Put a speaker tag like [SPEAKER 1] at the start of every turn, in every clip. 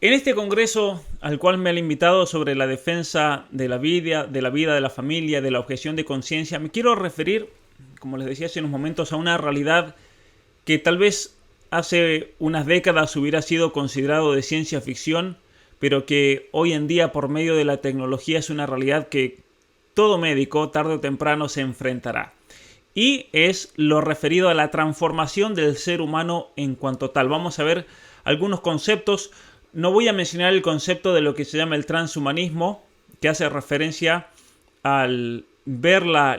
[SPEAKER 1] En este congreso al cual me han invitado sobre la defensa de la vida, de la familia, de la objeción de conciencia, me quiero referir, como les decía hace unos momentos, a una realidad que tal vez hace unas décadas hubiera sido considerado de ciencia ficción, pero que hoy en día por medio de la tecnología es una realidad que todo médico tarde o temprano se enfrentará. Y es lo referido a la transformación del ser humano en cuanto tal. Vamos a ver algunos conceptos. No voy a mencionar el concepto de lo que se llama el transhumanismo, que hace referencia al ver la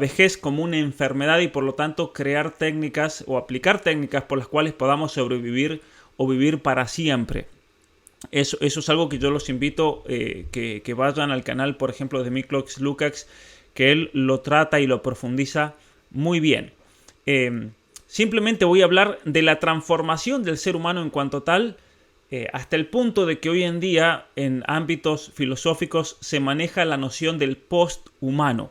[SPEAKER 1] vejez como una enfermedad y por lo tanto crear técnicas o aplicar técnicas por las cuales podamos sobrevivir o vivir para siempre. Eso es algo que yo los invito que vayan al canal, por ejemplo, de Miklos Lukács, que él lo trata y lo profundiza muy bien. Simplemente voy a hablar de la transformación del ser humano en cuanto tal, hasta el punto de que hoy en día en ámbitos filosóficos se maneja la noción del posthumano.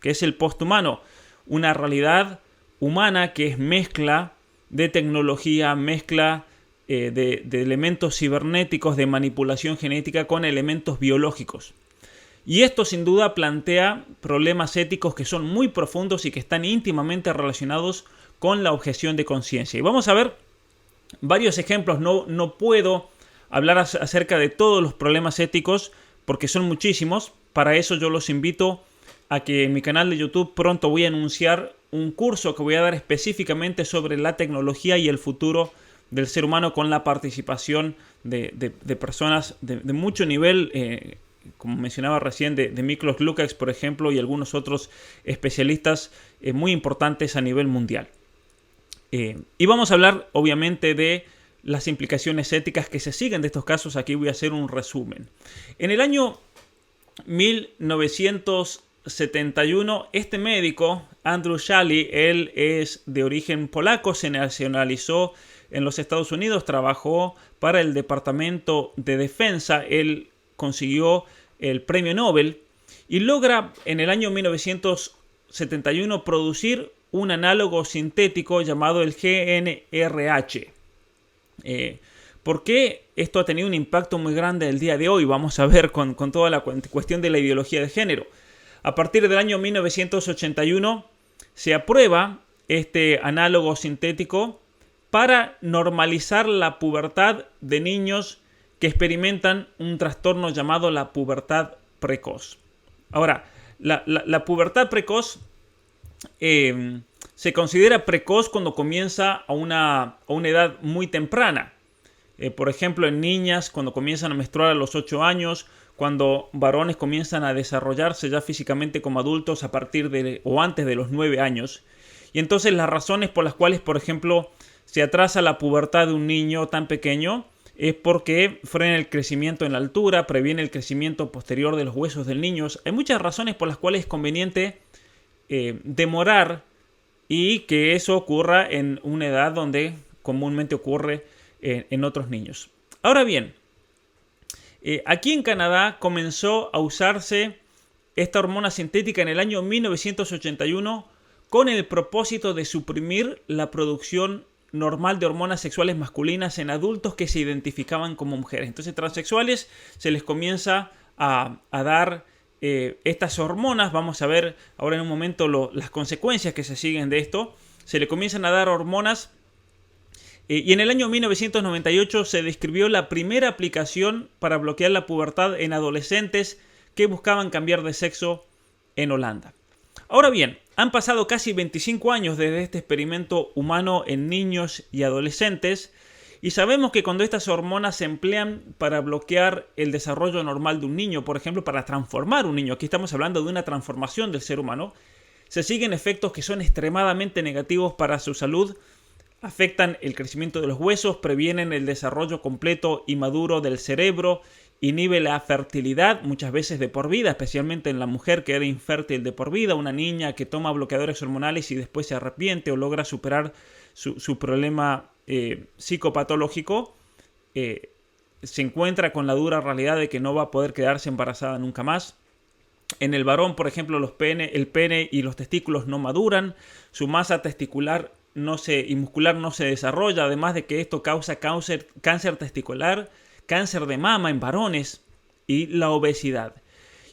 [SPEAKER 1] ¿Qué es el posthumano? Una realidad humana que es mezcla de tecnología, mezcla de elementos cibernéticos, de manipulación genética con elementos biológicos. Y esto sin duda plantea problemas éticos que son muy profundos y que están íntimamente relacionados con la objeción de conciencia. Y vamos a ver varios ejemplos. No puedo hablar acerca de todos los problemas éticos porque son muchísimos. Para eso yo los invito a que en mi canal de YouTube pronto voy a anunciar un curso que voy a dar específicamente sobre la tecnología y el futuro del ser humano con la participación de personas de mucho nivel, como mencionaba recién, de Miklos Lukács, por ejemplo, y algunos otros especialistas muy importantes a nivel mundial. Y vamos a hablar, obviamente, de las implicaciones éticas que se siguen de estos casos. Aquí voy a hacer un resumen. En el año 1971, este médico, Andrew Szally, él es de origen polaco, se nacionalizó en los Estados Unidos, trabajó para el Departamento de Defensa, él consiguió el premio Nobel y logra en el año 1971 producir un análogo sintético llamado el GnRH. ¿Por qué esto ha tenido un impacto muy grande el día de hoy? Vamos a ver con toda la cuestión de la ideología de género. A partir del año 1981 se aprueba este análogo sintético para normalizar la pubertad de niños que experimentan un trastorno llamado la pubertad precoz. Ahora, la pubertad precoz se considera precoz cuando comienza a una edad muy temprana. Por ejemplo, en niñas, cuando comienzan a menstruar a los 8 años, cuando varones comienzan a desarrollarse ya físicamente como adultos a partir de o antes de los 9 años. Y entonces las razones por las cuales, por ejemplo, se atrasa la pubertad de un niño tan pequeño es porque frena el crecimiento en la altura, previene el crecimiento posterior de los huesos del niño. Hay muchas razones por las cuales es conveniente demorar y que eso ocurra en una edad donde comúnmente ocurre en otros niños. Ahora bien, aquí en Canadá comenzó a usarse esta hormona sintética en el año 1981 con el propósito de suprimir la producción normal de hormonas sexuales masculinas en adultos que se identificaban como mujeres. Entonces, transexuales se les comienza a dar estas hormonas. Vamos a ver ahora en un momento las consecuencias que se siguen de esto. Se le comienzan a dar hormonas y en el año 1998 se describió la primera aplicación para bloquear la pubertad en adolescentes que buscaban cambiar de sexo en Holanda. Ahora bien, han pasado casi 25 años desde este experimento humano en niños y adolescentes y sabemos que cuando estas hormonas se emplean para bloquear el desarrollo normal de un niño, por ejemplo, para transformar un niño, aquí estamos hablando de una transformación del ser humano, se siguen efectos que son extremadamente negativos para su salud, afectan el crecimiento de los huesos, previenen el desarrollo completo y maduro del cerebro, inhibe la fertilidad, muchas veces de por vida, especialmente en la mujer que era infértil de por vida, una niña que toma bloqueadores hormonales y después se arrepiente o logra superar su problema psicopatológico, se encuentra con la dura realidad de que no va a poder quedarse embarazada nunca más. En el varón, por ejemplo, el pene y los testículos no maduran, su masa testicular y muscular no se desarrolla, además de que esto causa cáncer testicular, cáncer de mama en varones y la obesidad.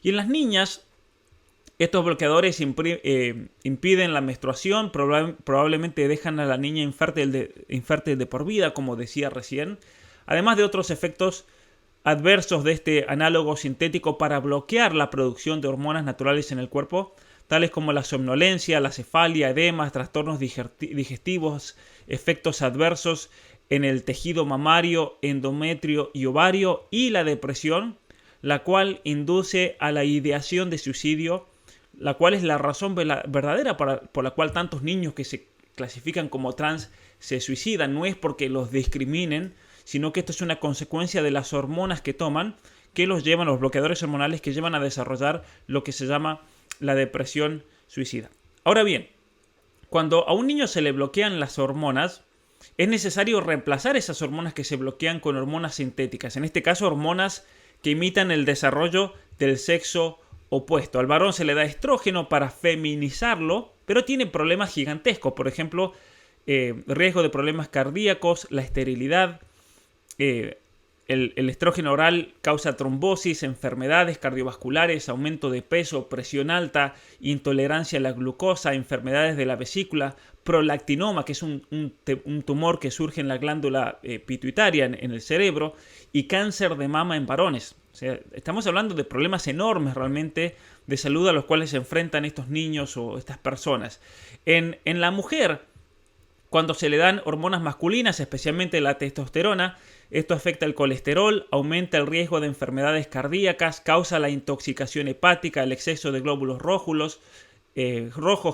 [SPEAKER 1] Y en las niñas, estos bloqueadores impiden la menstruación, probablemente dejan a la niña infértil de por vida, como decía recién, además de otros efectos adversos de este análogo sintético para bloquear la producción de hormonas naturales en el cuerpo, tales como la somnolencia, la cefalia, edemas, trastornos digestivos, efectos adversos en el tejido mamario, endometrio y ovario, y la depresión, la cual induce a la ideación de suicidio, la cual es la razón verdadera por la cual tantos niños que se clasifican como trans se suicidan. No es porque los discriminen, sino que esto es una consecuencia de las hormonas que toman, que los bloqueadores hormonales que llevan a desarrollar lo que se llama la depresión suicida. Ahora bien, cuando a un niño se le bloquean las hormonas, es necesario reemplazar esas hormonas que se bloquean con hormonas sintéticas, en este caso hormonas que imitan el desarrollo del sexo opuesto. Al varón se le da estrógeno para feminizarlo, pero tiene problemas gigantescos, por ejemplo, riesgo de problemas cardíacos, la esterilidad. El estrógeno oral causa trombosis, enfermedades cardiovasculares, aumento de peso, presión alta, intolerancia a la glucosa, enfermedades de la vesícula, prolactinoma, que es un tumor que surge en la glándula pituitaria en el cerebro, y cáncer de mama en varones. O sea, estamos hablando de problemas enormes realmente de salud a los cuales se enfrentan estos niños o estas personas. En la mujer, cuando se le dan hormonas masculinas, especialmente la testosterona, esto afecta el colesterol, aumenta el riesgo de enfermedades cardíacas, causa la intoxicación hepática, el exceso de glóbulos rojos,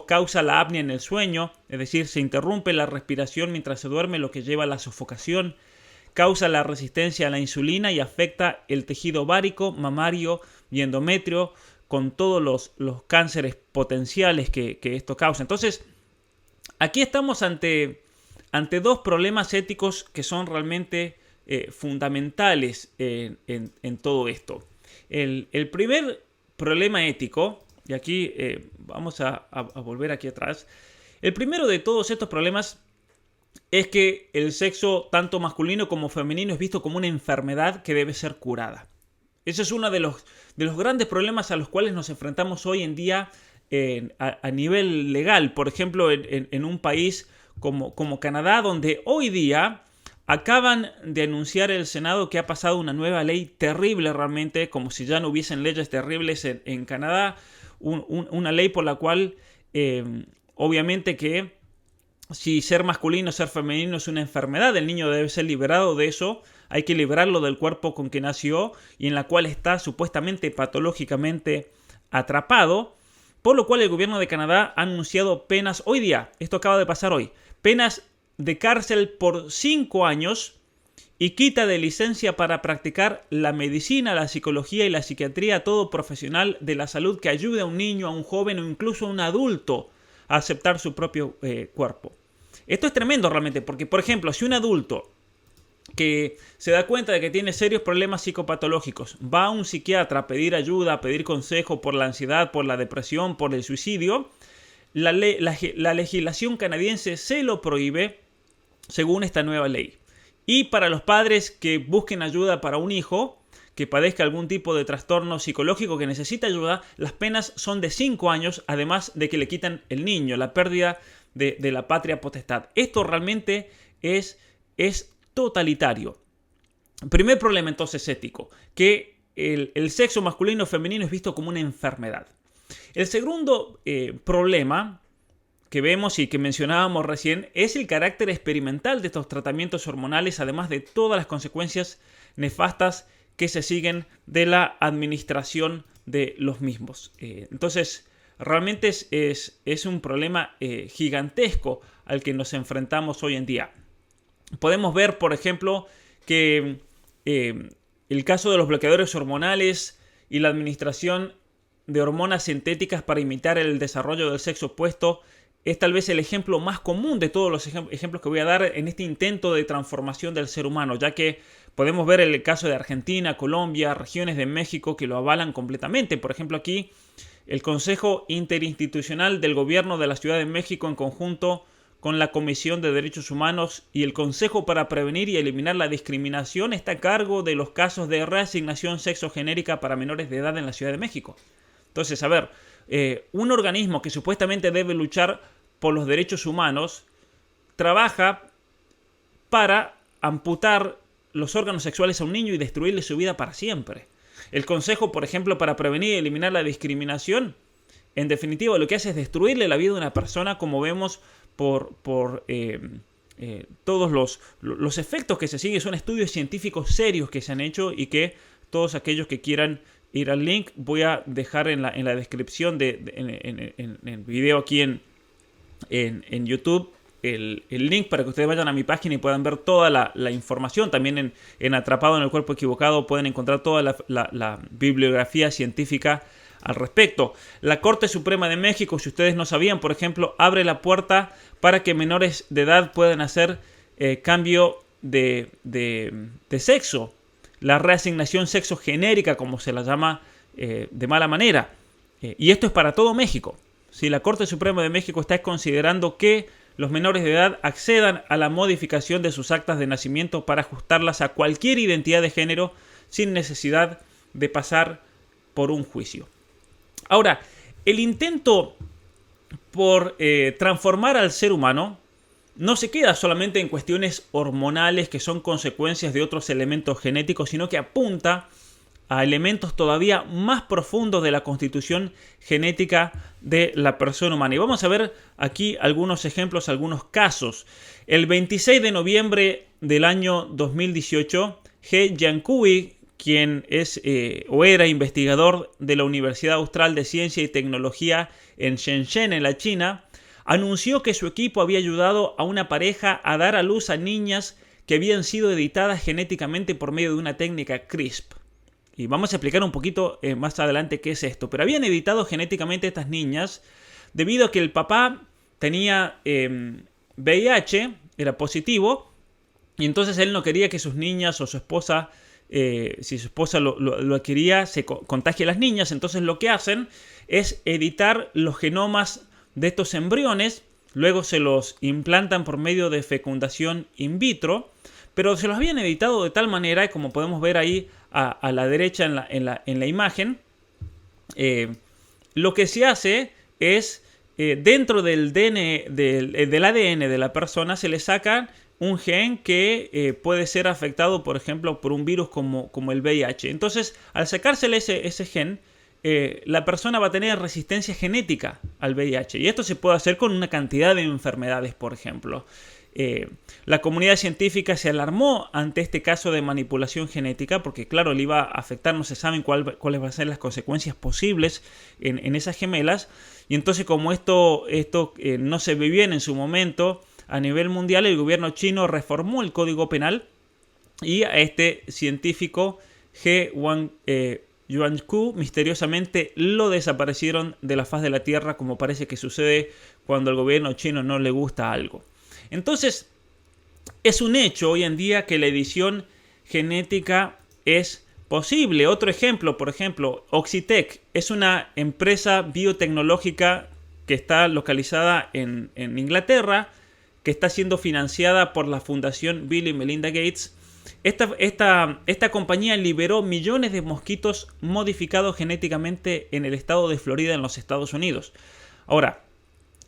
[SPEAKER 1] causa la apnea en el sueño, es decir, se interrumpe la respiración mientras se duerme, lo que lleva a la sofocación, causa la resistencia a la insulina y afecta el tejido ovárico, mamario y endometrio, con todos los cánceres potenciales que esto causa. Entonces, aquí estamos ante dos problemas éticos que son realmente fundamentales en todo esto. El primer problema ético, y aquí vamos a volver aquí atrás, el primero de todos estos problemas es que el sexo tanto masculino como femenino es visto como una enfermedad que debe ser curada. Ese es uno de los grandes problemas a los cuales nos enfrentamos hoy en día a nivel legal. Por ejemplo, en un país como Canadá, donde hoy día acaban de anunciar el Senado que ha pasado una nueva ley terrible realmente, como si ya no hubiesen leyes terribles en Canadá, una ley por la cual obviamente que si ser masculino o ser femenino es una enfermedad, el niño debe ser liberado de eso, hay que liberarlo del cuerpo con que nació y en la cual está supuestamente patológicamente atrapado, por lo cual el gobierno de Canadá ha anunciado penas hoy día, esto acaba de pasar hoy, penas de cárcel por 5 años y quita de licencia para practicar la medicina, la psicología y la psiquiatría a todo profesional de la salud que ayude a un niño, a un joven o incluso a un adulto a aceptar su propio cuerpo. Esto es tremendo realmente porque, por ejemplo, si un adulto que se da cuenta de que tiene serios problemas psicopatológicos va a un psiquiatra a pedir ayuda, a pedir consejo por la ansiedad, por la depresión, por el suicidio, la legislación canadiense se lo prohíbe según esta nueva ley. Y para los padres que busquen ayuda para un hijo que padezca algún tipo de trastorno psicológico que necesita ayuda, las penas son de 5 años, además de que le quitan el niño, la pérdida de la patria potestad. Esto realmente es totalitario. Primer problema entonces ético, que el sexo masculino o femenino es visto como una enfermedad. El segundo problema que vemos y que mencionábamos recién es el carácter experimental de estos tratamientos hormonales, además de todas las consecuencias nefastas que se siguen de la administración de los mismos. Entonces, realmente es un problema gigantesco al que nos enfrentamos hoy en día. Podemos ver, por ejemplo, que el caso de los bloqueadores hormonales y la administración de hormonas sintéticas para imitar el desarrollo del sexo opuesto es tal vez el ejemplo más común de todos los ejemplos que voy a dar en este intento de transformación del ser humano, ya que podemos ver el caso de Argentina, Colombia, regiones de México que lo avalan completamente. Por ejemplo, aquí el Consejo Interinstitucional del Gobierno de la Ciudad de México en conjunto con la Comisión de Derechos Humanos y el Consejo para Prevenir y Eliminar la Discriminación está a cargo de los casos de reasignación sexogenérica para menores de edad en la Ciudad de México. Entonces, a ver, un organismo que supuestamente debe luchar por los derechos humanos trabaja para amputar los órganos sexuales a un niño y destruirle su vida para siempre. El Consejo, por ejemplo, para Prevenir y Eliminar la Discriminación, en definitiva, lo que hace es destruirle la vida de una persona, como vemos por todos los efectos que se siguen. Son estudios científicos serios que se han hecho y que todos aquellos que quieran ir al link, voy a dejar en la descripción en el video aquí en YouTube el link para que ustedes vayan a mi página y puedan ver toda la información. También en Atrapado en el Cuerpo Equivocado pueden encontrar toda la bibliografía científica al respecto. La Corte Suprema de México, si ustedes no sabían, por ejemplo, abre la puerta para que menores de edad puedan hacer cambio de sexo. La reasignación sexogenérica, como se la llama de mala manera. Y esto es para todo México. Si la Corte Suprema de México está considerando que los menores de edad accedan a la modificación de sus actas de nacimiento para ajustarlas a cualquier identidad de género sin necesidad de pasar por un juicio. Ahora, el intento por transformar al ser humano no se queda solamente en cuestiones hormonales que son consecuencias de otros elementos genéticos, sino que apunta a elementos todavía más profundos de la constitución genética de la persona humana. Y vamos a ver aquí algunos ejemplos, algunos casos. El 26 de noviembre del año 2018, He Jiankui, quien es o era investigador de la Universidad Austral de Ciencia y Tecnología en Shenzhen, en la China, anunció que su equipo había ayudado a una pareja a dar a luz a niñas que habían sido editadas genéticamente por medio de una técnica CRISP. Y vamos a explicar un poquito más adelante qué es esto. Pero habían editado genéticamente a estas niñas debido a que el papá tenía VIH, era positivo, y entonces él no quería que sus niñas o su esposa, si su esposa lo adquiría, se contagie a las niñas. Entonces lo que hacen es editar los genomas de estos embriones, luego se los implantan por medio de fecundación in vitro, pero se los habían editado de tal manera, como podemos ver ahí a la derecha en la imagen, lo que se hace es, dentro del ADN de la persona se le saca un gen que puede ser afectado, por ejemplo, por un virus como el VIH. Entonces, al sacársele ese gen, la persona va a tener resistencia genética al VIH. Y esto se puede hacer con una cantidad de enfermedades, por ejemplo. La comunidad científica se alarmó ante este caso de manipulación genética porque, claro, le iba a afectar, no se saben cuáles van a ser las consecuencias posibles en esas gemelas. Y entonces, como esto no se ve bien en su momento a nivel mundial, el gobierno chino reformó el Código Penal y a este científico He Jiankui misteriosamente lo desaparecieron de la faz de la Tierra, como parece que sucede cuando al gobierno chino no le gusta algo. Entonces, es un hecho hoy en día que la edición genética es posible. Otro ejemplo, por ejemplo, Oxitec es una empresa biotecnológica que está localizada en Inglaterra, que está siendo financiada por la Fundación Bill y Melinda Gates. Esta compañía liberó millones de mosquitos modificados genéticamente en el estado de Florida, en los Estados Unidos. Ahora,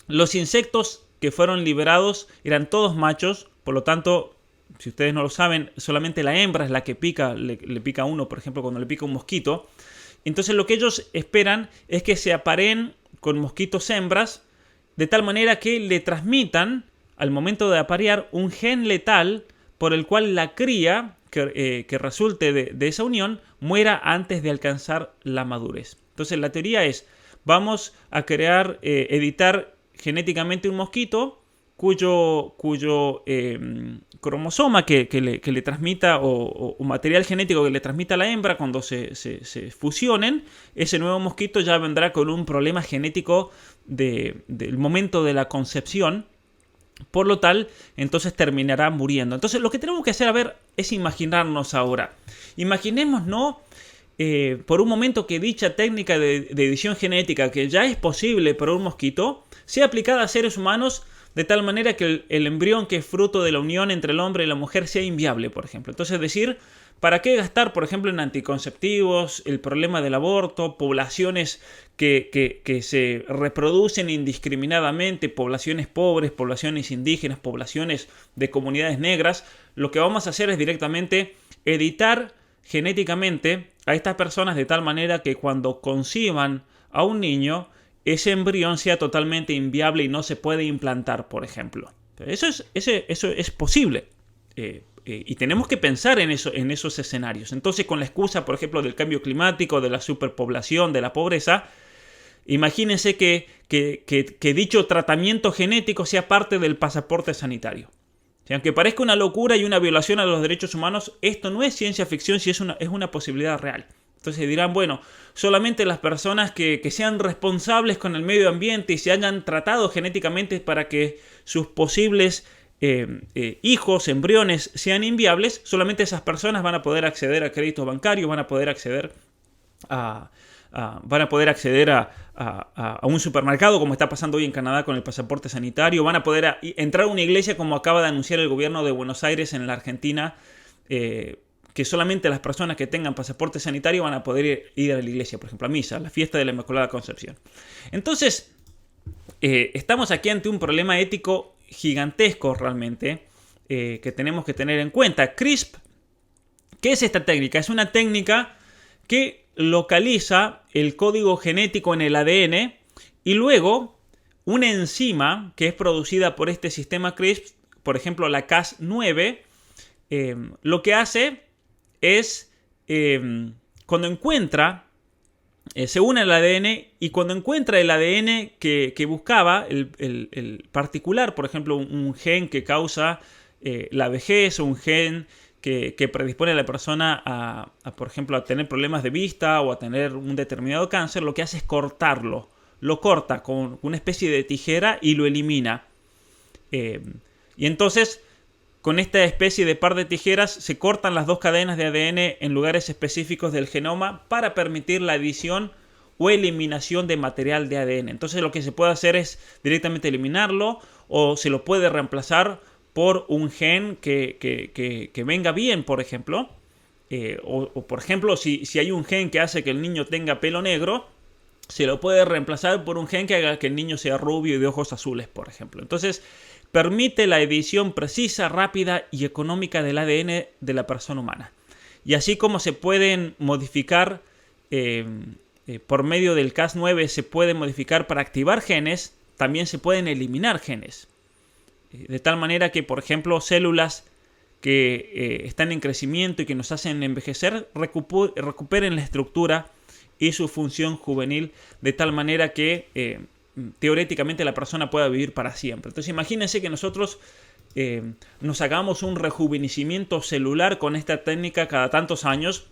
[SPEAKER 1] los insectos que fueron liberados eran todos machos, por lo tanto, si ustedes no lo saben, solamente la hembra es la que pica, le pica a uno, por ejemplo, cuando le pica un mosquito. Entonces lo que ellos esperan es que se apareen con mosquitos hembras, de tal manera que le transmitan, al momento de aparear, un gen letal por el cual la cría que resulte de esa unión muera antes de alcanzar la madurez. Entonces la teoría es, vamos a editar genéticamente un mosquito cuyo cromosoma que le transmita o material genético que le transmita a la hembra, cuando se fusionen, ese nuevo mosquito ya vendrá con un problema genético del momento de la concepción. Por lo tal, entonces terminará muriendo. Entonces lo que tenemos que hacer, es imaginarnos ahora. Imaginémonos, por un momento, que dicha técnica de edición genética, que ya es posible para un mosquito, sea aplicada a seres humanos de tal manera que el embrión que es fruto de la unión entre el hombre y la mujer sea inviable, por ejemplo. Entonces, decir, ¿para qué gastar, por ejemplo, en anticonceptivos, el problema del aborto, poblaciones que se reproducen indiscriminadamente, poblaciones pobres, poblaciones indígenas, poblaciones de comunidades negras? Lo que vamos a hacer es directamente editar genéticamente a estas personas de tal manera que cuando conciban a un niño, ese embrión sea totalmente inviable y no se puede implantar, por ejemplo. Eso es posible. Y tenemos que pensar en esos escenarios. Entonces, con la excusa, por ejemplo, del cambio climático, de la superpoblación, de la pobreza, imagínense que dicho tratamiento genético sea parte del pasaporte sanitario. O sea, aunque parezca una locura y una violación a los derechos humanos, esto no es ciencia ficción, si es una posibilidad real. Entonces dirán, bueno, solamente las personas que sean responsables con el medio ambiente y se hayan tratado genéticamente para que sus posibles hijos, embriones, sean inviables, solamente esas personas van a poder acceder a créditos bancarios, van a poder acceder a un supermercado, como está pasando hoy en Canadá con el pasaporte sanitario, van a poder entrar a una iglesia, como acaba de anunciar el gobierno de Buenos Aires en la Argentina, que solamente las personas que tengan pasaporte sanitario van a poder ir a la iglesia, por ejemplo, a misa, a la fiesta de la Inmaculada Concepción. Entonces, estamos aquí ante un problema ético gigantesco realmente, que tenemos que tener en cuenta. CRISP, ¿qué es esta técnica? Es una técnica que localiza el código genético en el ADN y luego una enzima que es producida por este sistema CRISP, por ejemplo la Cas9, lo que hace es, cuando encuentra, se une al ADN y cuando encuentra el ADN que buscaba, el particular, por ejemplo, un gen que causa la vejez o un gen que predispone a la persona por ejemplo, a tener problemas de vista o a tener un determinado cáncer, lo que hace es cortarlo. Lo corta con una especie de tijera y lo elimina. Y entonces, con esta especie de par de tijeras, se cortan las dos cadenas de ADN en lugares específicos del genoma para permitir la edición o eliminación de material de ADN. Entonces, lo que se puede hacer es directamente eliminarlo o se lo puede reemplazar por un gen que venga bien, por ejemplo. O por ejemplo, si hay un gen que hace que el niño tenga pelo negro, se lo puede reemplazar por un gen que haga que el niño sea rubio y de ojos azules, por ejemplo. Entonces, permite la edición precisa, rápida y económica del ADN de la persona humana. Y así como se pueden modificar por medio del Cas9, se puede modificar para activar genes, también se pueden eliminar genes. De tal manera que, por ejemplo, células que están en crecimiento y que nos hacen envejecer recuperen la estructura y su función juvenil, de tal manera que teóricamente la persona pueda vivir para siempre. Entonces imagínense que nosotros nos hagamos un rejuvenecimiento celular con esta técnica cada tantos años,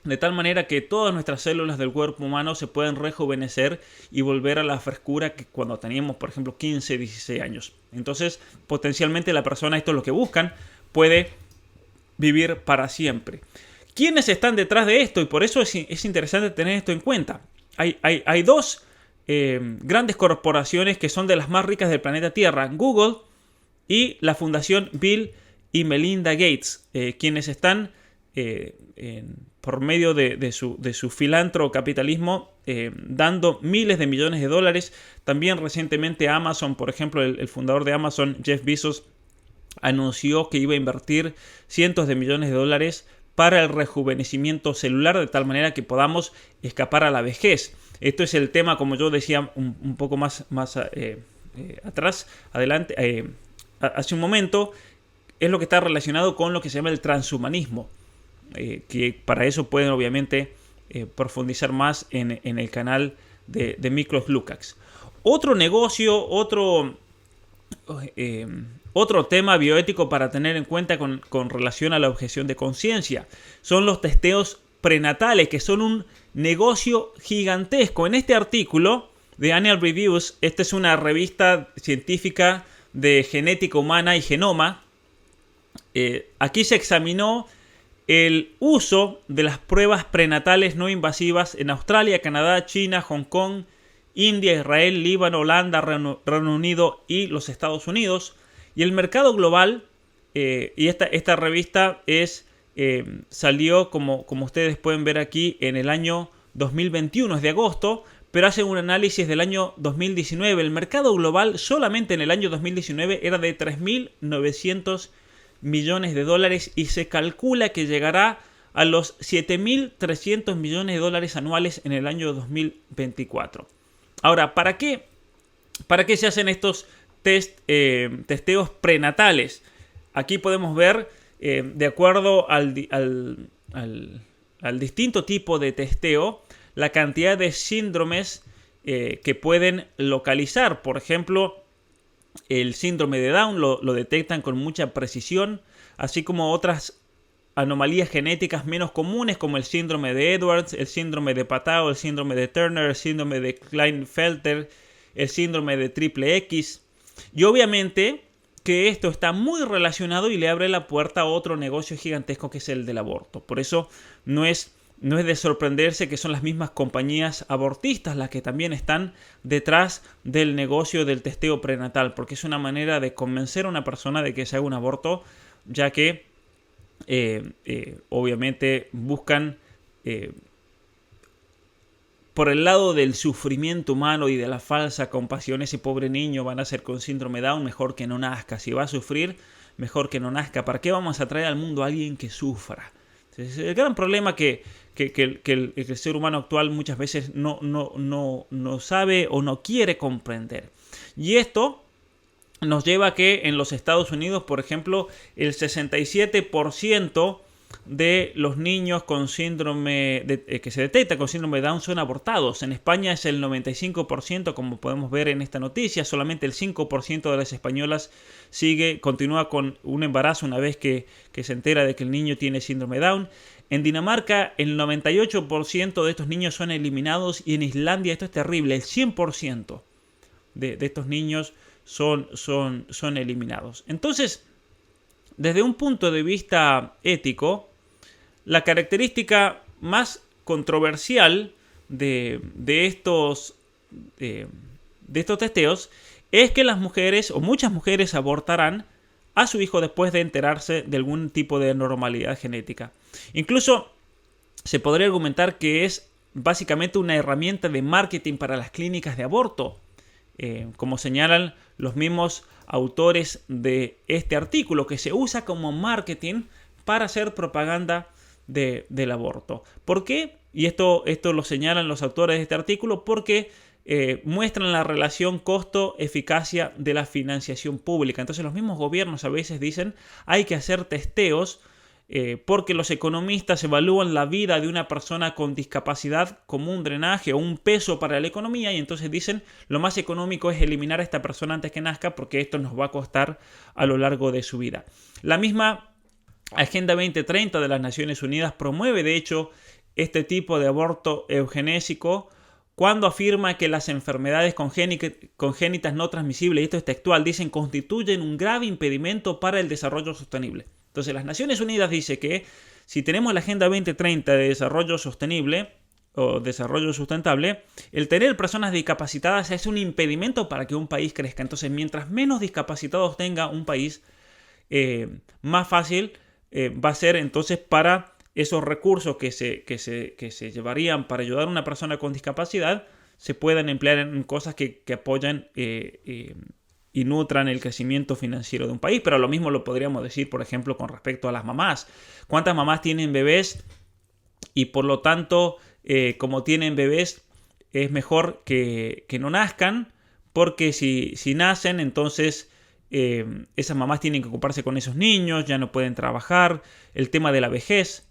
[SPEAKER 1] de tal manera que todas nuestras células del cuerpo humano se pueden rejuvenecer y volver a la frescura que cuando teníamos, por ejemplo, 15, 16 años. Entonces, potencialmente la persona, esto es lo que buscan, puede vivir para siempre. ¿Quiénes están detrás de esto? Y por eso es interesante tener esto en cuenta. Hay dos grandes corporaciones que son de las más ricas del planeta Tierra, Google y la Fundación Bill y Melinda Gates, quienes están por medio de su filantro capitalismo dando miles de millones de dólares. También recientemente Amazon, por ejemplo, el fundador de Amazon, Jeff Bezos, anunció que iba a invertir cientos de millones de dólares para el rejuvenecimiento celular, de tal manera que podamos escapar a la vejez. Esto es el tema, como yo decía un poco más adelante, hace un momento, es lo que está relacionado con lo que se llama el transhumanismo, que para eso pueden obviamente profundizar más en el canal de Miklos Lukács. Otro negocio, otro tema bioético para tener en cuenta con relación a la objeción de conciencia son los testeos prenatales, que son un negocio gigantesco. En este artículo de Annals Reviews, esta es una revista científica de genética humana y genoma, aquí se examinó el uso de las pruebas prenatales no invasivas en Australia, Canadá, China, Hong Kong, India, Israel, Líbano, Holanda, Reino Unido y los Estados Unidos. Y el mercado global, y esta revista salió, como ustedes pueden ver aquí, en el año 2021, es de agosto, pero hace un análisis del año 2019. El mercado global solamente en el año 2019 era de 3.900 millones de dólares y se calcula que llegará a los 7.300 millones de dólares anuales en el año 2024. Ahora, ¿para qué se hacen estos testeos prenatales? Aquí podemos ver, de acuerdo al distinto tipo de testeo, la cantidad de síndromes que pueden localizar. Por ejemplo, el síndrome de Down lo detectan con mucha precisión, así como otras anomalías genéticas menos comunes como el síndrome de Edwards, el síndrome de Patau, el síndrome de Turner, el síndrome de Klinefelter, el síndrome de triple X. Y obviamente que esto está muy relacionado y le abre la puerta a otro negocio gigantesco que es el del aborto. Por eso no es de sorprenderse que son las mismas compañías abortistas las que también están detrás del negocio del testeo prenatal, porque es una manera de convencer a una persona de que se haga un aborto, ya que obviamente buscan por el lado del sufrimiento humano y de la falsa compasión. Ese pobre niño va a nacer con síndrome Down, mejor que no nazca. Si va a sufrir, mejor que no nazca. ¿Para qué vamos a traer al mundo a alguien que sufra? Entonces, el gran problema que el ser humano actual muchas veces no sabe o no quiere comprender. Y esto nos lleva a que en los Estados Unidos, por ejemplo, el 67% de los niños con síndrome que se detecta con síndrome de Down son abortados. En España es el 95%, como podemos ver en esta noticia. Solamente el 5% de las españolas continúa con un embarazo una vez que se entera de que el niño tiene síndrome de Down. En Dinamarca el 98% de estos niños son eliminados, y en Islandia, esto es terrible, el 100% de estos niños son eliminados. Entonces, desde un punto de vista ético, la característica más controversial de estos testeos es que las mujeres, o muchas mujeres, abortarán a su hijo después de enterarse de algún tipo de anormalidad genética. Incluso se podría argumentar que es básicamente una herramienta de marketing para las clínicas de aborto, como señalan los mismos autores de este artículo, que se usa como marketing para hacer propaganda del aborto. ¿Por qué? Y esto lo señalan los autores de este artículo porque muestran la relación costo-eficacia de la financiación pública. Entonces los mismos gobiernos a veces dicen hay que hacer testeos porque los economistas evalúan la vida de una persona con discapacidad como un drenaje o un peso para la economía, y entonces dicen lo más económico es eliminar a esta persona antes que nazca porque esto nos va a costar a lo largo de su vida. La misma Agenda 2030 de las Naciones Unidas promueve de hecho este tipo de aborto eugenésico cuando afirma que las enfermedades congénitas no transmisibles, y esto es textual, dicen constituyen un grave impedimento para el desarrollo sostenible. Entonces las Naciones Unidas dice que si tenemos la Agenda 2030 de desarrollo sostenible o desarrollo sustentable, el tener personas discapacitadas es un impedimento para que un país crezca. Entonces mientras menos discapacitados tenga un país, más fácil va a ser entonces para esos recursos que se llevarían para ayudar a una persona con discapacidad se puedan emplear en cosas que apoyan y nutran el crecimiento financiero de un país. Pero lo mismo lo podríamos decir, por ejemplo, con respecto a las mamás. ¿Cuántas mamás tienen bebés? Y por lo tanto, como tienen bebés, es mejor que no nazcan, porque si nacen, entonces esas mamás tienen que ocuparse con esos niños, ya no pueden trabajar. El tema de la vejez.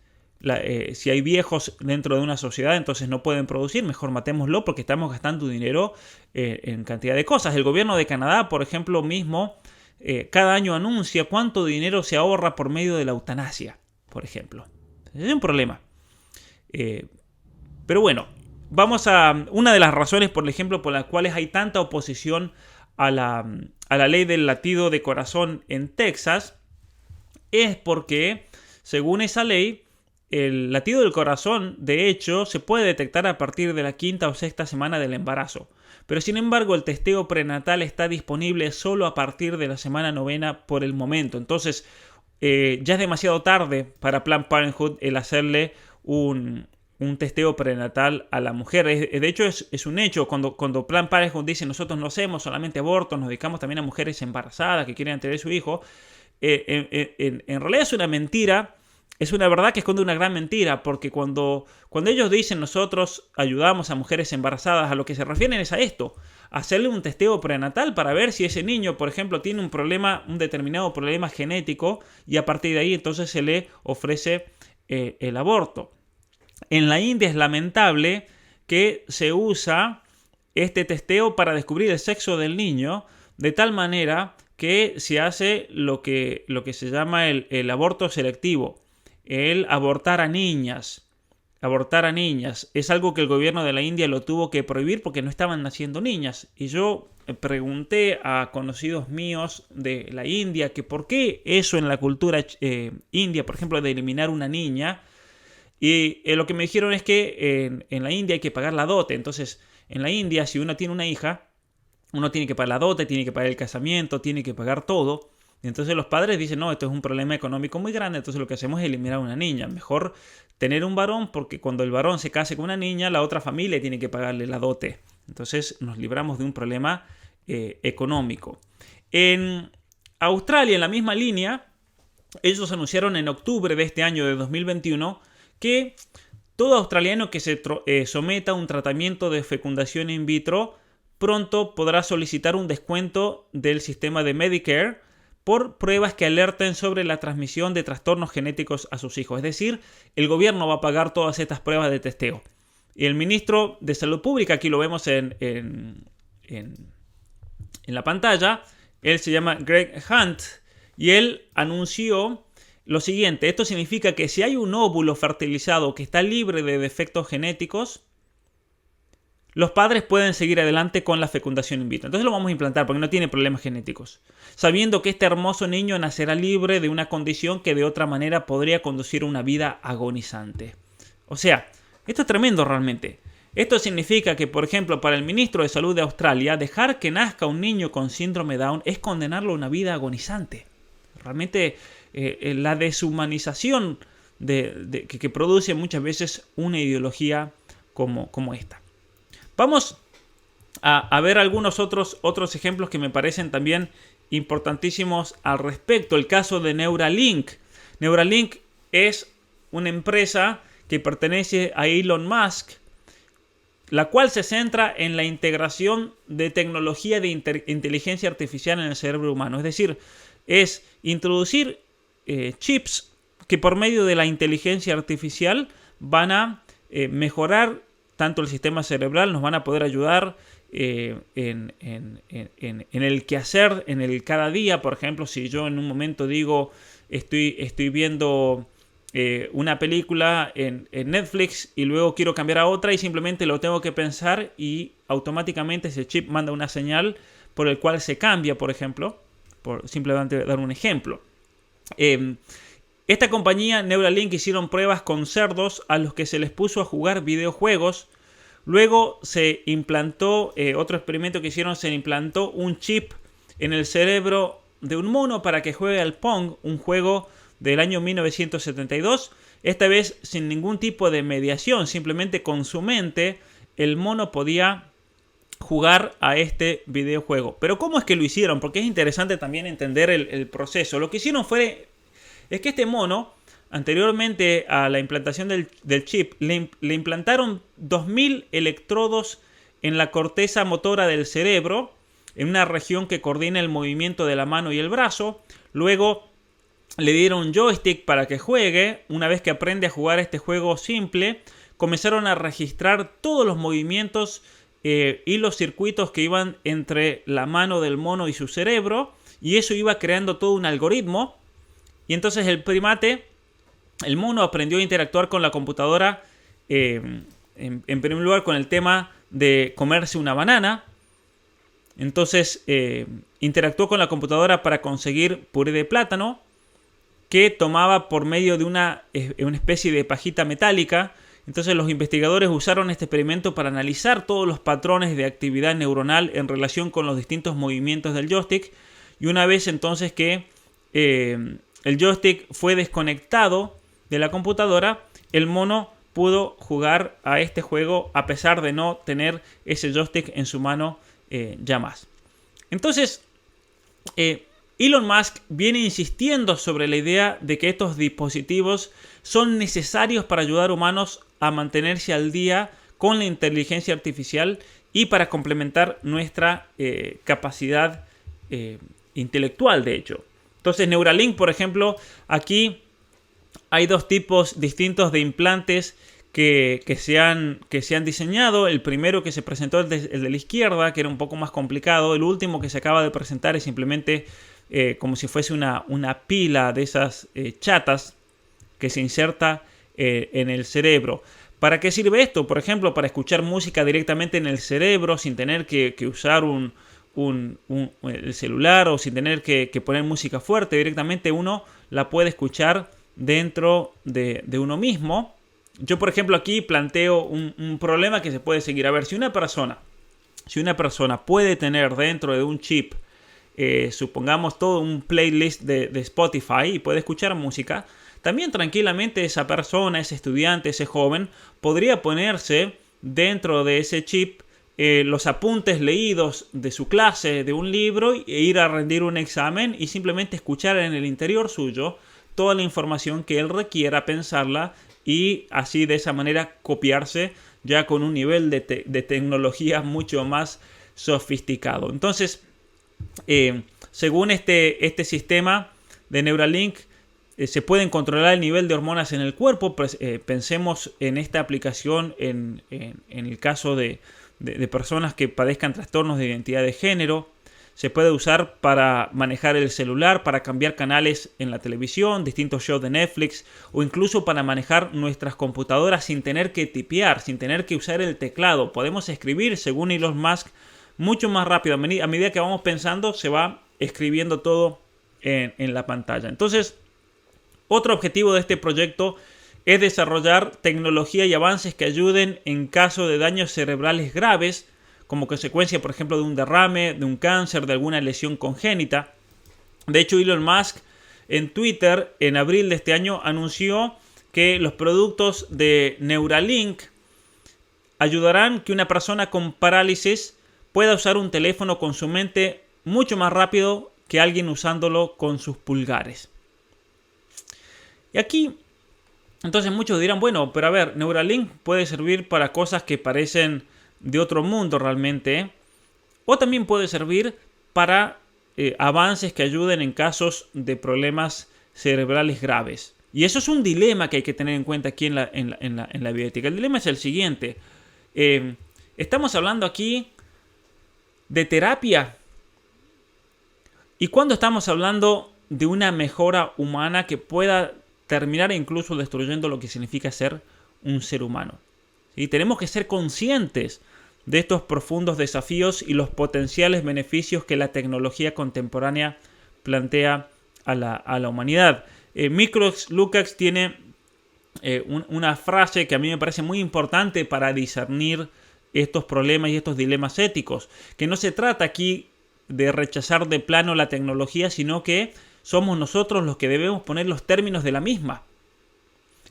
[SPEAKER 1] Si hay viejos dentro de una sociedad, entonces no pueden producir, mejor matémoslo porque estamos gastando dinero en cantidad de cosas. El gobierno de Canadá, por ejemplo, mismo, cada año anuncia cuánto dinero se ahorra por medio de la eutanasia, por ejemplo. Es un problema. Pero bueno, vamos a una de las razones, por ejemplo, por las cuales hay tanta oposición a la ley del latido de corazón en Texas, es porque, según esa ley, el latido del corazón, de hecho, se puede detectar a partir de la quinta o sexta semana del embarazo. Pero sin embargo, el testeo prenatal está disponible solo a partir de la semana novena por el momento. Entonces, ya es demasiado tarde para Planned Parenthood el hacerle un testeo prenatal a la mujer. De hecho, es un hecho. Cuando Planned Parenthood dice nosotros no hacemos solamente abortos, nos dedicamos también a mujeres embarazadas que quieren tener su hijo, en realidad es una mentira. Es una verdad que esconde una gran mentira, porque cuando ellos dicen nosotros ayudamos a mujeres embarazadas, a lo que se refieren es a esto, a hacerle un testeo prenatal para ver si ese niño, por ejemplo, tiene un determinado problema genético, y a partir de ahí entonces se le ofrece el aborto. En la India es lamentable que se usa este testeo para descubrir el sexo del niño, de tal manera que se hace lo que se llama el aborto selectivo. El abortar a niñas. Abortar a niñas es algo que el gobierno de la India lo tuvo que prohibir porque no estaban naciendo niñas. Y yo pregunté a conocidos míos de la India que por qué eso en la cultura india, por ejemplo, de eliminar una niña. Y lo que me dijeron es que en la India hay que pagar la dote. Entonces, en la India, si uno tiene una hija, uno tiene que pagar la dote, tiene que pagar el casamiento, tiene que pagar todo. Y entonces los padres dicen, no, esto es un problema económico muy grande, entonces lo que hacemos es eliminar a una niña. Mejor tener un varón, porque cuando el varón se case con una niña, la otra familia tiene que pagarle la dote. Entonces nos libramos de un problema económico. En Australia, en la misma línea, ellos anunciaron en octubre de este año de 2021 que todo australiano que se someta a un tratamiento de fecundación in vitro pronto podrá solicitar un descuento del sistema de Medicare por pruebas que alerten sobre la transmisión de trastornos genéticos a sus hijos. Es decir, el gobierno va a pagar todas estas pruebas de testeo. Y el ministro de Salud Pública, aquí lo vemos en la pantalla, él se llama Greg Hunt, y él anunció lo siguiente: esto significa que si hay un óvulo fertilizado que está libre de defectos genéticos, los padres pueden seguir adelante con la fecundación in vitro. Entonces lo vamos a implantar porque no tiene problemas genéticos, sabiendo que este hermoso niño nacerá libre de una condición que de otra manera podría conducir a una vida agonizante. O sea, esto es tremendo realmente. Esto significa que, por ejemplo, para el ministro de Salud de Australia, dejar que nazca un niño con síndrome Down es condenarlo a una vida agonizante. Realmente la deshumanización que produce muchas veces una ideología como esta. Vamos a ver algunos otros ejemplos que me parecen también importantísimos al respecto. El caso de Neuralink. Neuralink es una empresa que pertenece a Elon Musk, la cual se centra en la integración de tecnología de inteligencia artificial en el cerebro humano. Es decir, es introducir chips que por medio de la inteligencia artificial van a mejorar tanto el sistema cerebral, nos van a poder ayudar en el quehacer, en el cada día. Por ejemplo, si yo en un momento digo, estoy viendo una película en Netflix y luego quiero cambiar a otra y simplemente lo tengo que pensar y automáticamente ese chip manda una señal por el cual se cambia, por ejemplo, por simplemente dar un ejemplo. Esta compañía, Neuralink, hicieron pruebas con cerdos a los que se les puso a jugar videojuegos. Luego se implantó, otro experimento que hicieron, se implantó un chip en el cerebro de un mono para que juegue al Pong, un juego del año 1972. Esta vez sin ningún tipo de mediación, simplemente con su mente el mono podía jugar a este videojuego. Pero ¿cómo es que lo hicieron? Porque es interesante también entender el proceso. Lo que hicieron es que este mono, anteriormente a la implantación del chip, le implantaron 2000 electrodos en la corteza motora del cerebro, en una región que coordina el movimiento de la mano y el brazo. Luego le dieron un joystick para que juegue. Una vez que aprende a jugar este juego simple, comenzaron a registrar todos los movimientos y los circuitos que iban entre la mano del mono y su cerebro, y eso iba creando todo un algoritmo. Y entonces el mono aprendió a interactuar con la computadora, en primer lugar con el tema de comerse una banana. Entonces interactuó con la computadora para conseguir puré de plátano. que tomaba por medio de una especie de pajita metálica. Entonces los investigadores usaron este experimento para analizar todos los patrones de actividad neuronal en relación con los distintos movimientos del joystick. Y una vez entonces que el joystick fue desconectado de la computadora, el mono pudo jugar a este juego a pesar de no tener ese joystick en su mano ya más. Entonces, Elon Musk viene insistiendo sobre la idea de que estos dispositivos son necesarios para ayudar a humanos a mantenerse al día con la inteligencia artificial y para complementar nuestra capacidad intelectual, de hecho. Entonces, Neuralink, por ejemplo, aquí hay dos tipos distintos de implantes que se han diseñado. El primero que se presentó es el de la izquierda, que era un poco más complicado. El último que se acaba de presentar es simplemente como si fuese una pila de esas chatas que se inserta en el cerebro. ¿Para qué sirve esto? Por ejemplo, para escuchar música directamente en el cerebro sin tener que usar el celular o sin tener que poner música fuerte. Directamente uno la puede escuchar dentro de uno mismo. Yo, por ejemplo, aquí planteo un problema que se puede seguir. A ver, si una persona puede tener dentro de un chip, supongamos todo un playlist de Spotify y puede escuchar música, también tranquilamente esa persona, ese estudiante, ese joven, podría ponerse dentro de ese chip los apuntes leídos de su clase, de un libro, e ir a rendir un examen y simplemente escuchar en el interior suyo toda la información que él requiera, pensarla y así de esa manera copiarse ya con un nivel de tecnología mucho más sofisticado. Entonces, según este sistema de Neuralink, se pueden controlar el nivel de hormonas en el cuerpo. Pensemos en esta aplicación en el caso de personas que padezcan trastornos de identidad de género. Se puede usar para manejar el celular, para cambiar canales en la televisión, distintos shows de Netflix, o incluso para manejar nuestras computadoras sin tener que tipear, sin tener que usar el teclado. Podemos escribir, según Elon Musk, mucho más rápido. A medida que vamos pensando, se va escribiendo todo en la pantalla. Entonces, otro objetivo de este proyecto es desarrollar tecnología y avances que ayuden en caso de daños cerebrales graves, como consecuencia, por ejemplo, de un derrame, de un cáncer, de alguna lesión congénita. De hecho, Elon Musk en Twitter, en abril de este año, anunció que los productos de Neuralink ayudarán que una persona con parálisis pueda usar un teléfono con su mente mucho más rápido que alguien usándolo con sus pulgares. Y aquí, entonces muchos dirán, bueno, pero a ver, Neuralink puede servir para cosas que parecen de otro mundo realmente, o también puede servir para avances que ayuden en casos de problemas cerebrales graves. Y eso es un dilema que hay que tener en cuenta aquí en la bioética. El dilema es el siguiente. Estamos hablando aquí de terapia. ¿Y cuándo estamos hablando de una mejora humana que pueda terminar incluso destruyendo lo que significa ser un ser humano? ¿Sí? Tenemos que ser conscientes de estos profundos desafíos y los potenciales beneficios que la tecnología contemporánea plantea a la humanidad. Miklos Lukács tiene una frase que a mí me parece muy importante para discernir estos problemas y estos dilemas éticos, que no se trata aquí de rechazar de plano la tecnología, sino que somos nosotros los que debemos poner los términos de la misma,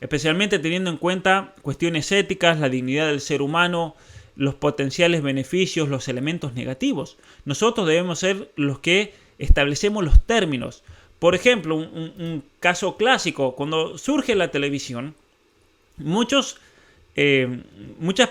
[SPEAKER 1] especialmente teniendo en cuenta cuestiones éticas, la dignidad del ser humano, los potenciales beneficios, los elementos negativos. Nosotros debemos ser los que establecemos los términos. Por ejemplo, un caso clásico, cuando surge la televisión, muchas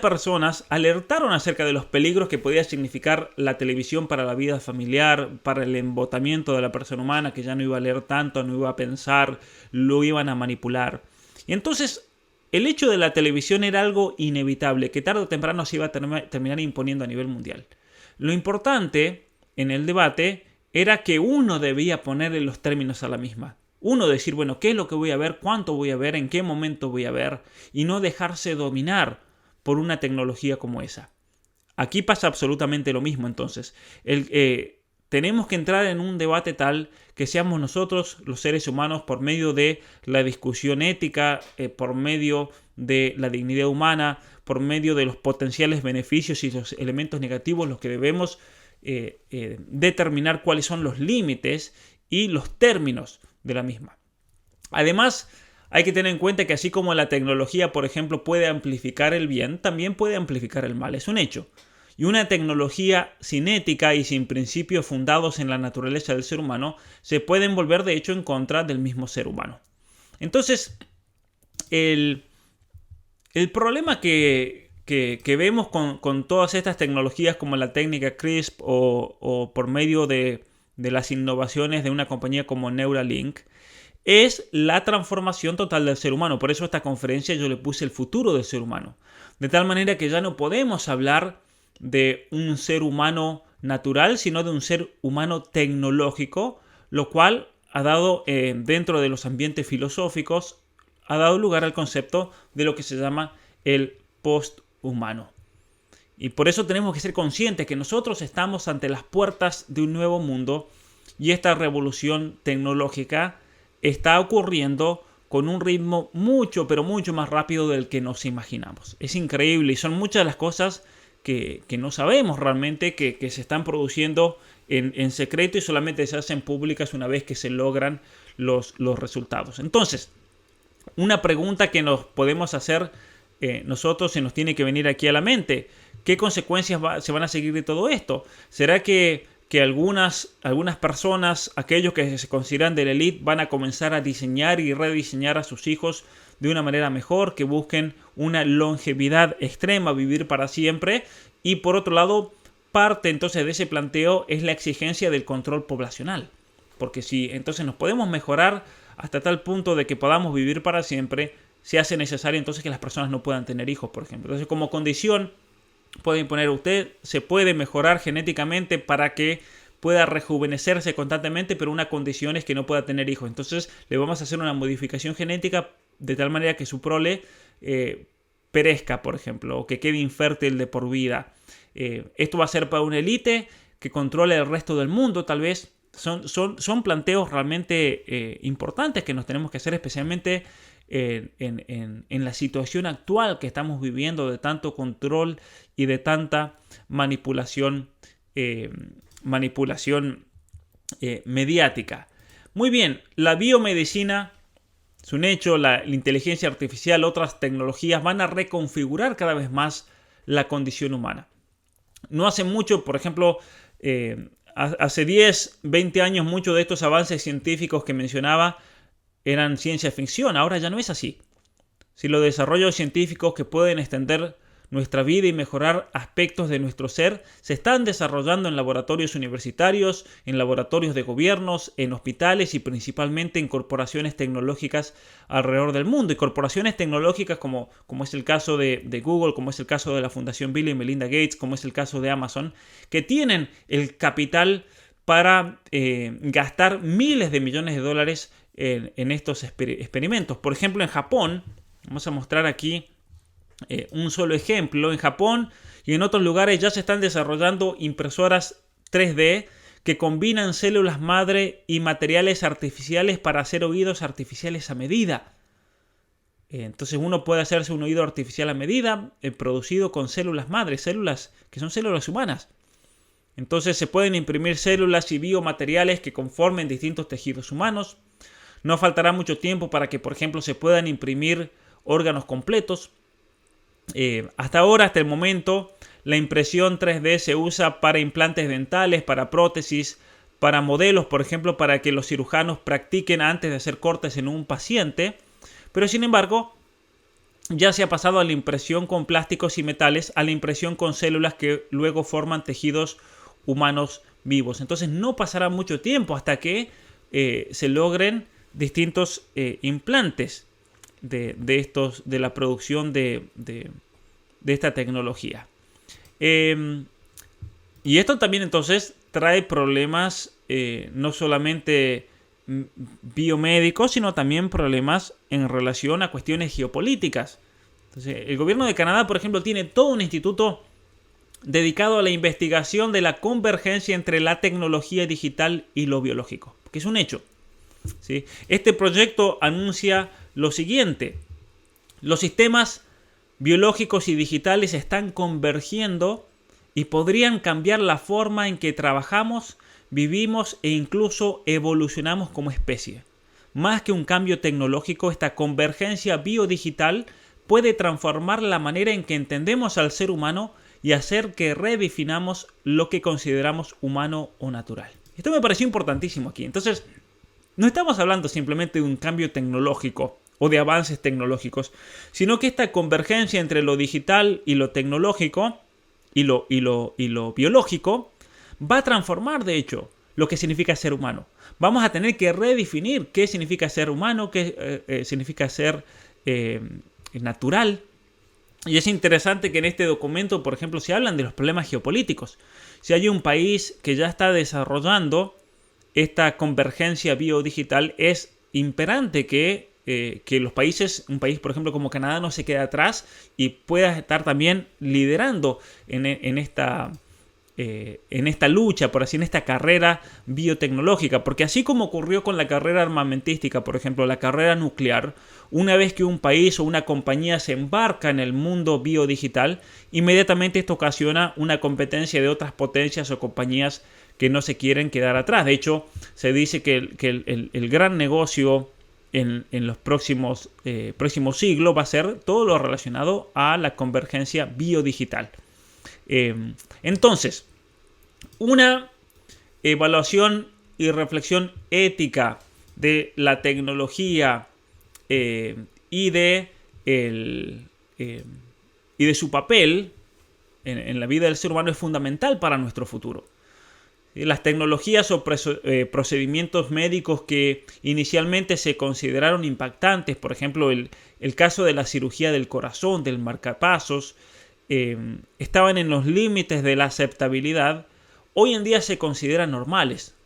[SPEAKER 1] personas alertaron acerca de los peligros que podía significar la televisión para la vida familiar, para el embotamiento de la persona humana, que ya no iba a leer tanto, no iba a pensar, lo iban a manipular. Y entonces el hecho de la televisión era algo inevitable, que tarde o temprano se iba a terminar imponiendo a nivel mundial. Lo importante en el debate era que uno debía ponerle los términos a la misma. Uno decir, bueno, ¿qué es lo que voy a ver? ¿Cuánto voy a ver? ¿En qué momento voy a ver? Y no dejarse dominar por una tecnología como esa. Aquí pasa absolutamente lo mismo, entonces. tenemos que entrar en un debate tal que seamos nosotros, los seres humanos, por medio de la discusión ética, por medio de la dignidad humana, por medio de los potenciales beneficios y los elementos negativos, los que debemos determinar cuáles son los límites y los términos de la misma. Además, hay que tener en cuenta que así como la tecnología, por ejemplo, puede amplificar el bien, también puede amplificar el mal. Es un hecho. Y una tecnología sin ética y sin principios fundados en la naturaleza del ser humano se pueden volver de hecho en contra del mismo ser humano. Entonces, el problema que vemos con todas estas tecnologías como la técnica CRISP o por medio de las innovaciones de una compañía como Neuralink es la transformación total del ser humano. Por eso a esta conferencia yo le puse el futuro del ser humano. De tal manera que ya no podemos hablar de un ser humano natural, sino de un ser humano tecnológico, lo cual ha dado, dentro de los ambientes filosóficos, ha dado lugar al concepto de lo que se llama el posthumano. Y por eso tenemos que ser conscientes que nosotros estamos ante las puertas de un nuevo mundo y esta revolución tecnológica está ocurriendo con un ritmo mucho, pero mucho más rápido del que nos imaginamos. Es increíble y son muchas las cosas que no sabemos realmente que se están produciendo en secreto y solamente se hacen públicas una vez que se logran los resultados. Entonces, una pregunta que nos podemos hacer nosotros se nos tiene que venir aquí a la mente. ¿Qué consecuencias se van a seguir de todo esto? ¿Será que algunas personas, aquellos que se consideran de la élite, van a comenzar a diseñar y rediseñar a sus hijos de una manera mejor, que busquen una longevidad extrema, vivir para siempre? Y por otro lado, parte entonces de ese planteo es la exigencia del control poblacional. Porque si entonces nos podemos mejorar hasta tal punto de que podamos vivir para siempre, se hace necesario entonces que las personas no puedan tener hijos, por ejemplo. Entonces, como condición, puede imponer usted, se puede mejorar genéticamente para que pueda rejuvenecerse constantemente, pero una condición es que no pueda tener hijos. Entonces le vamos a hacer una modificación genética de tal manera que su prole perezca, por ejemplo, o que quede infértil de por vida. Esto va a ser para una élite que controle el resto del mundo, tal vez. Son planteos realmente importantes que nos tenemos que hacer, especialmente en la situación actual que estamos viviendo de tanto control y de tanta manipulación mediática. Muy bien, la biomedicina es un hecho, la inteligencia artificial, otras tecnologías van a reconfigurar cada vez más la condición humana. No hace mucho, por ejemplo, hace 10, 20 años, muchos de estos avances científicos que mencionaba eran ciencia ficción. Ahora ya no es así. Si los desarrollos científicos que pueden extender nuestra vida y mejorar aspectos de nuestro ser se están desarrollando en laboratorios universitarios, en laboratorios de gobiernos, en hospitales y principalmente en corporaciones tecnológicas alrededor del mundo. Y corporaciones tecnológicas como es el caso de Google, como es el caso de la Fundación Bill y Melinda Gates, como es el caso de Amazon, que tienen el capital para gastar miles de millones de dólares en estos experimentos. Por ejemplo, en Japón, vamos a mostrar aquí un solo ejemplo. En Japón y en otros lugares ya se están desarrollando impresoras 3D que combinan células madre y materiales artificiales para hacer oídos artificiales a medida. Entonces uno puede hacerse un oído artificial a medida producido con células madre, células que son células humanas. Entonces se pueden imprimir células y biomateriales que conformen distintos tejidos humanos. No faltará mucho tiempo para que, por ejemplo, se puedan imprimir órganos completos. Hasta el momento, la impresión 3D se usa para implantes dentales, para prótesis, para modelos, por ejemplo, para que los cirujanos practiquen antes de hacer cortes en un paciente. Pero sin embargo, ya se ha pasado a la impresión con plásticos y metales, a la impresión con células que luego forman tejidos humanos vivos. Entonces no pasará mucho tiempo hasta que se logren distintos implantes de la producción de esta tecnología. Y esto también entonces trae problemas no solamente biomédicos, sino también problemas en relación a cuestiones geopolíticas. Entonces, el gobierno de Canadá, por ejemplo, tiene todo un instituto dedicado a la investigación de la convergencia entre la tecnología digital y lo biológico, que es un hecho, ¿sí? Este proyecto anuncia lo siguiente: los sistemas biológicos y digitales están convergiendo y podrían cambiar la forma en que trabajamos, vivimos e incluso evolucionamos como especie. Más que un cambio tecnológico, esta convergencia biodigital puede transformar la manera en que entendemos al ser humano y hacer que redefinamos lo que consideramos humano o natural. Esto me pareció importantísimo aquí. Entonces, no estamos hablando simplemente de un cambio tecnológico o de avances tecnológicos, sino que esta convergencia entre lo digital y lo tecnológico y lo biológico va a transformar, de hecho, lo que significa ser humano. Vamos a tener que redefinir qué significa ser humano, qué significa ser natural. Y es interesante que en este documento, por ejemplo, se hablan de los problemas geopolíticos. Si hay un país que ya está desarrollando esta convergencia biodigital, es imperante que los países, un país por ejemplo como Canadá, no se quede atrás y pueda estar también liderando en esta lucha, por así, en esta carrera biotecnológica. Porque así como ocurrió con la carrera armamentística, por ejemplo, la carrera nuclear, una vez que un país o una compañía se embarca en el mundo biodigital, inmediatamente esto ocasiona una competencia de otras potencias o compañías que no se quieren quedar atrás. De hecho, se dice que el gran negocio en los próximos siglos va a ser todo lo relacionado a la convergencia biodigital. Entonces, una evaluación y reflexión ética de la tecnología y de su papel en la vida del ser humano es fundamental para nuestro futuro. Las tecnologías o procedimientos médicos que inicialmente se consideraron impactantes, por ejemplo el caso de la cirugía del corazón, del marcapasos, estaban en los límites de la aceptabilidad. Hoy en día se consideran normales.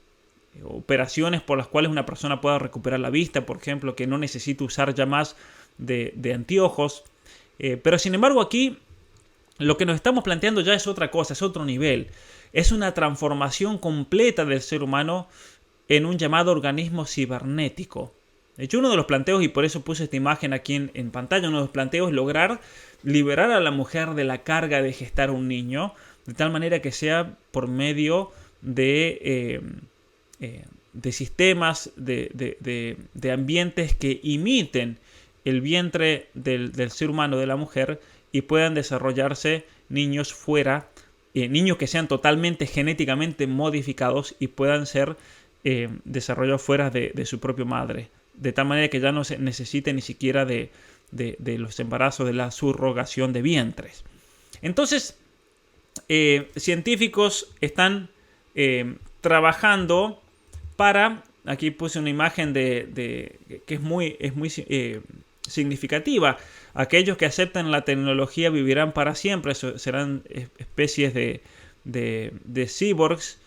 [SPEAKER 1] Operaciones por las cuales una persona pueda recuperar la vista, por ejemplo, que no necesita usar ya más de anteojos. Pero sin embargo aquí lo que nos estamos planteando ya es otra cosa, es otro nivel. Es una transformación completa del ser humano en un llamado organismo cibernético. De hecho, uno de los planteos, y por eso puse esta imagen aquí en pantalla, uno de los planteos es lograr liberar a la mujer de la carga de gestar un niño, de tal manera que sea por medio de sistemas, de ambientes que imiten el vientre del ser humano, de la mujer, y puedan desarrollarse niños fuera, niños que sean totalmente genéticamente modificados y puedan ser desarrollados fuera de su propia madre, de tal manera que ya no se necesite ni siquiera de los embarazos, de la subrogación de vientres. Entonces, científicos están trabajando para, aquí puse una imagen que es muy significativa. Aquellos que aceptan la tecnología vivirán para siempre, serán especies de cyborgs,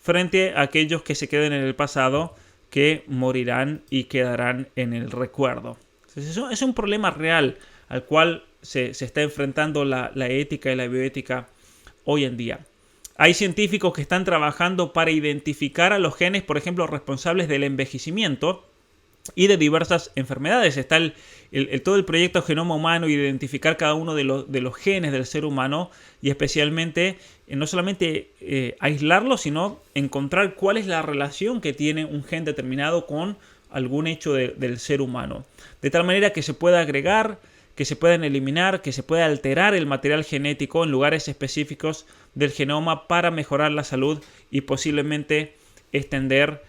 [SPEAKER 1] frente a aquellos que se queden en el pasado, que morirán y quedarán en el recuerdo. Entonces, eso es un problema real al cual se está enfrentando la ética y la bioética hoy en día. Hay científicos que están trabajando para identificar a los genes, por ejemplo, responsables del envejecimiento y de diversas enfermedades. Está todo el proyecto Genoma Humano, identificar cada uno de los genes del ser humano y especialmente no solamente aislarlos, sino encontrar cuál es la relación que tiene un gen determinado con algún hecho del ser humano. De tal manera que se pueda agregar, que se puedan eliminar, que se pueda alterar el material genético en lugares específicos del genoma para mejorar la salud y posiblemente extender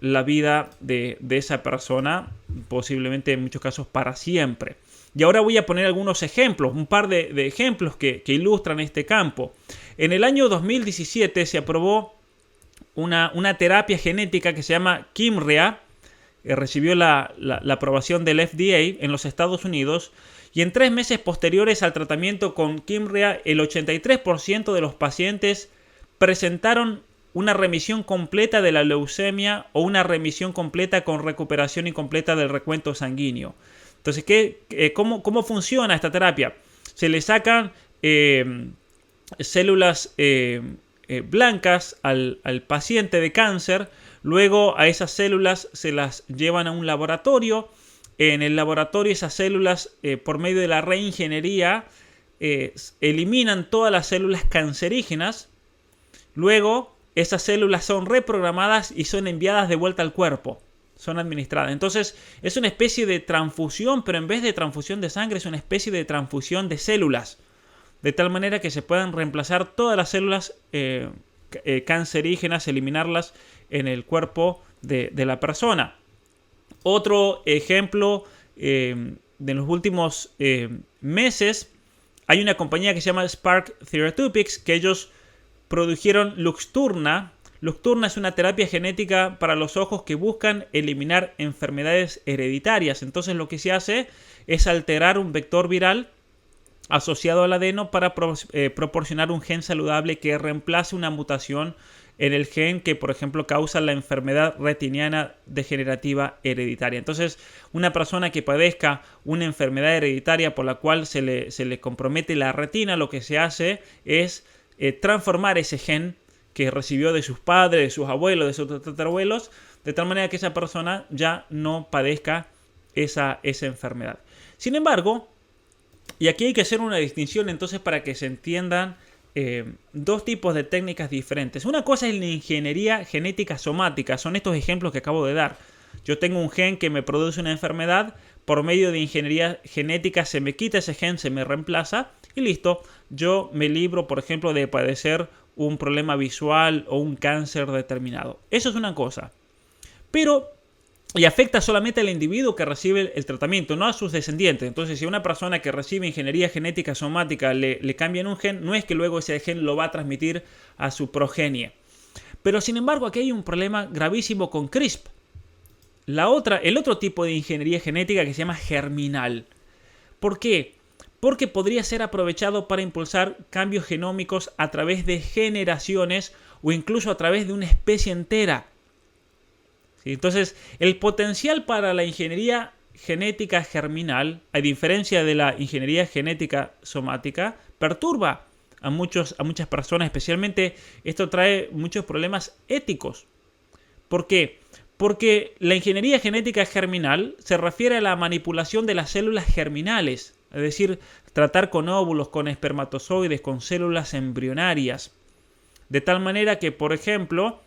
[SPEAKER 1] la vida de esa persona, posiblemente en muchos casos para siempre. Y ahora voy a poner algunos ejemplos, un par de ejemplos que ilustran este campo. En el año 2017 se aprobó una terapia genética que se llama Kymriah, recibió la aprobación del FDA en los Estados Unidos, y en 3 meses posteriores al tratamiento con Kymriah, el 83% de los pacientes presentaron una remisión completa de la leucemia o una remisión completa con recuperación incompleta del recuento sanguíneo. Entonces, ¿cómo funciona esta terapia? Se le sacan células blancas al paciente de cáncer. Luego a esas células se las llevan a un laboratorio. En el laboratorio esas células, por medio de la reingeniería, eliminan todas las células cancerígenas. Luego esas células son reprogramadas y son enviadas de vuelta al cuerpo. Son administradas. Entonces es una especie de transfusión, pero en vez de transfusión de sangre es una especie de transfusión de células. De tal manera que se puedan reemplazar todas las células cancerígenas, eliminarlas en el cuerpo de la persona. Otro ejemplo, de los últimos meses, hay una compañía que se llama Spark Therapeutics, que ellos produjeron Luxturna. Luxturna es una terapia genética para los ojos que buscan eliminar enfermedades hereditarias. Entonces lo que se hace es alterar un vector viral asociado al adeno para proporcionar un gen saludable que reemplace una mutación en el gen que, por ejemplo, causa la enfermedad retiniana degenerativa hereditaria. Entonces, una persona que padezca una enfermedad hereditaria por la cual se le compromete la retina, lo que se hace es transformar ese gen que recibió de sus padres, de sus abuelos, de sus tatarabuelos, de tal manera que esa persona ya no padezca esa enfermedad. Sin embargo, y aquí hay que hacer una distinción entonces para que se entiendan dos tipos de técnicas diferentes. Una cosa es la ingeniería genética somática, son estos ejemplos que acabo de dar. Yo tengo un gen que me produce una enfermedad, por medio de ingeniería genética se me quita ese gen, se me reemplaza y listo. Yo me libro, por ejemplo, de padecer un problema visual o un cáncer determinado. Eso es una cosa. Pero y afecta solamente al individuo que recibe el tratamiento, no a sus descendientes. Entonces, si a una persona que recibe ingeniería genética somática le cambian un gen, no es que luego ese gen lo va a transmitir a su progenie. Pero, sin embargo, aquí hay un problema gravísimo con CRISPR. El otro tipo de ingeniería genética que se llama germinal. ¿Por qué? Porque podría ser aprovechado para impulsar cambios genómicos a través de generaciones o incluso a través de una especie entera. Entonces, el potencial para la ingeniería genética germinal, a diferencia de la ingeniería genética somática, perturba a muchas personas, especialmente esto trae muchos problemas éticos. ¿Por qué? Porque la ingeniería genética germinal se refiere a la manipulación de las células germinales, es decir, tratar con óvulos, con espermatozoides, con células embrionarias, de tal manera que, por ejemplo,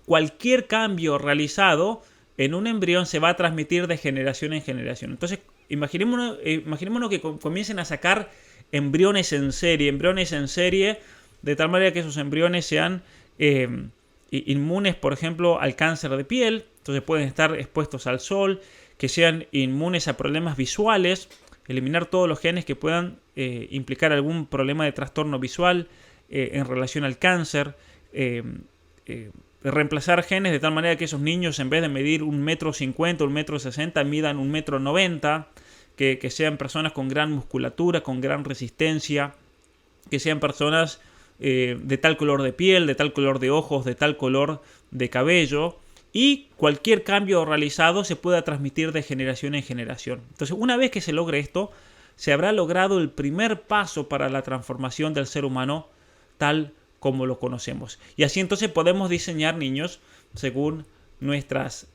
[SPEAKER 1] cualquier cambio realizado en un embrión se va a transmitir de generación en generación. Entonces, imaginémonos que comiencen a sacar embriones en serie, de tal manera que esos embriones sean inmunes, por ejemplo, al cáncer de piel. Entonces pueden estar expuestos al sol, que sean inmunes a problemas visuales, eliminar todos los genes que puedan implicar algún problema de trastorno visual en relación al cáncer, reemplazar genes de tal manera que esos niños, en vez de medir 1,50 m, 1,60 m, midan 1,90 m, que sean personas con gran musculatura, con gran resistencia, que sean personas de tal color de piel, de tal color de ojos, de tal color de cabello, y cualquier cambio realizado se pueda transmitir de generación en generación. Entonces, una vez que se logre esto, se habrá logrado el primer paso para la transformación del ser humano tal como lo conocemos. Y así entonces podemos diseñar niños según nuestras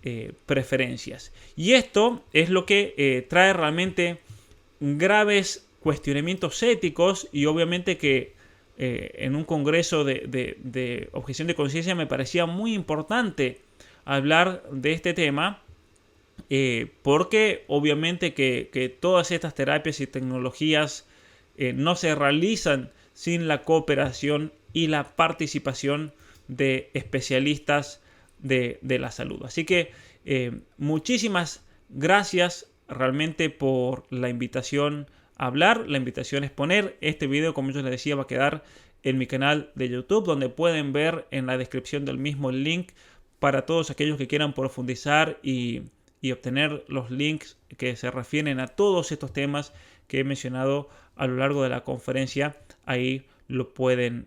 [SPEAKER 1] preferencias. Y esto es lo que trae realmente graves cuestionamientos éticos, y obviamente que en un congreso de objeción de conciencia me parecía muy importante hablar de este tema, porque obviamente que todas estas terapias y tecnologías no se realizan sin la cooperación y la participación de especialistas de la salud. Así que muchísimas gracias realmente por la invitación a hablar, la invitación a exponer. Este video, como yo les decía, va a quedar en mi canal de YouTube, donde pueden ver en la descripción del mismo el link para todos aquellos que quieran profundizar y obtener los links que se refieren a todos estos temas que he mencionado a lo largo de la conferencia. Ahí lo pueden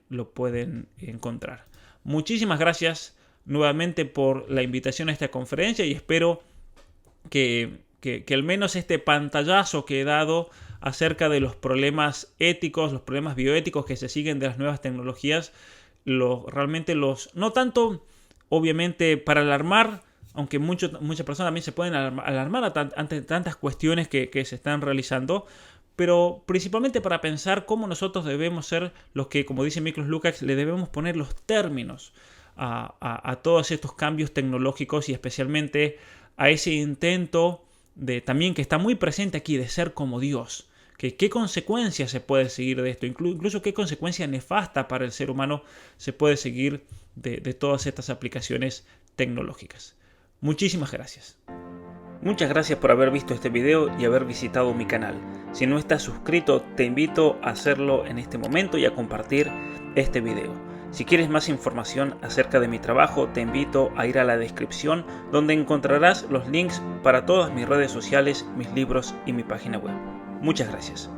[SPEAKER 1] encontrar. Muchísimas gracias nuevamente por la invitación a esta conferencia, y espero que que al menos este pantallazo que he dado acerca de los problemas éticos, los problemas bioéticos que se siguen de las nuevas tecnologías, realmente no tanto obviamente para alarmar, aunque muchas personas también se pueden alarmar ante tantas cuestiones que se están realizando, pero principalmente para pensar cómo nosotros debemos ser los que, como dice Miklos Lukács, le debemos poner los términos a todos estos cambios tecnológicos y especialmente a ese intento también que está muy presente aquí de ser como Dios. ¿Qué consecuencias se puede seguir de esto? Incluso qué consecuencia nefasta para el ser humano se puede seguir de todas estas aplicaciones tecnológicas. Muchísimas gracias. Muchas gracias por haber visto este video y haber visitado mi canal. Si no estás suscrito, te invito a hacerlo en este momento y a compartir este video. Si quieres más información acerca de mi trabajo, te invito a ir a la descripción donde encontrarás los links para todas mis redes sociales, mis libros y mi página web. Muchas gracias.